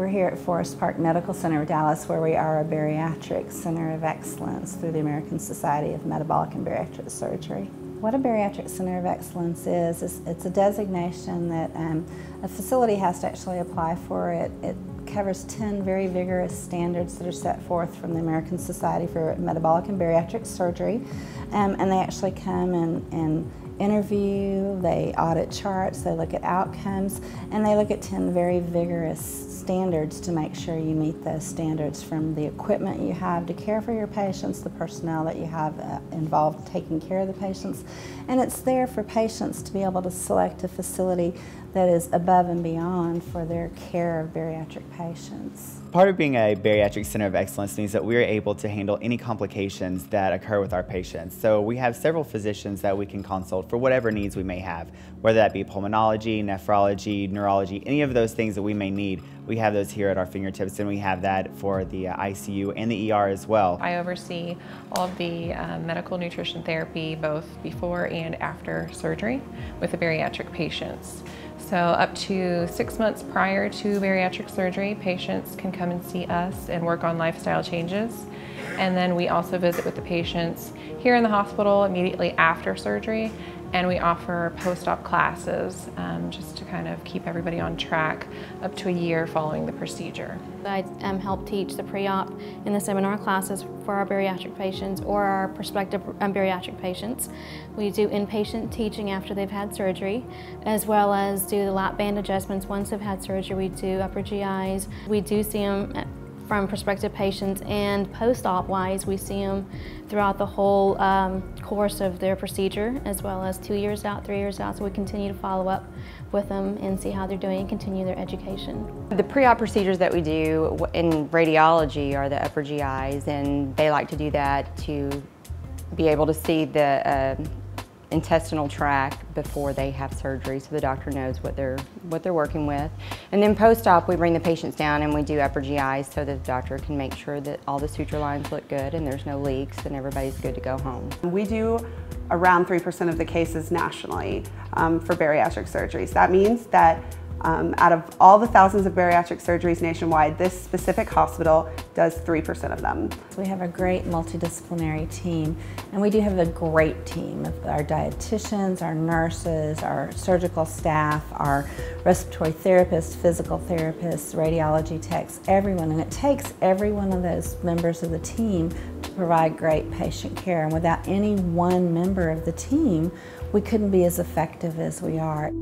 We're here at Forest Park Medical Center of Dallas, where we are a bariatric center of excellence through the American Society of Metabolic and Bariatric Surgery. What a bariatric center of excellence is it's a designation that a facility has to actually apply for. It covers 10 very vigorous standards that are set forth from the American Society for Metabolic and Bariatric Surgery, and they actually come and interview, they audit charts, they look at outcomes, and they look at 10 very vigorous standards to make sure you meet those standards, from the equipment you have to care for your patients, the personnel that you have involved taking care of the patients. And it's there for patients to be able to select a facility that is above and beyond for their care of bariatric patients. Part of being a bariatric center of excellence means that we're able to handle any complications that occur with our patients. So we have several physicians that we can consult for whatever needs we may have, whether that be pulmonology, nephrology, neurology, any of those things that we may need. We have those here at our fingertips, and we have that for the ICU and the ER as well. I oversee all of the medical nutrition therapy both before and after surgery with the bariatric patients. So up to 6 months prior to bariatric surgery, patients can come and see us and work on lifestyle changes. And then we also visit with the patients here in the hospital immediately after surgery, and we offer post-op classes just to kind of keep everybody on track up to a year following the procedure. I help teach the pre-op and the seminar classes for our bariatric patients or our prospective bariatric patients. We do inpatient teaching after they've had surgery, as well as do the lap band adjustments once they've had surgery. We do upper GIs. We do see them from prospective patients, and post-op wise we see them throughout the whole course of their procedure, as well as 2 years out, 3 years out, so we continue to follow up with them and see how they're doing and continue their education. The pre-op procedures that we do in radiology are the upper GIs, and they like to do that to be able to see the intestinal tract before they have surgery, so the doctor knows what they're working with. And then post-op, we bring the patients down and we do upper GIs so that the doctor can make sure that all the suture lines look good and there's no leaks and everybody's good to go home. We do around 3% of the cases nationally for bariatric surgeries. That means that out of all the thousands of bariatric surgeries nationwide, this specific hospital does 3% of them. We have a great multidisciplinary team, and we do have a great team of our dietitians, our nurses, our surgical staff, our respiratory therapists, physical therapists, radiology techs, everyone. And it takes every one of those members of the team to provide great patient care. And without any one member of the team, we couldn't be as effective as we are.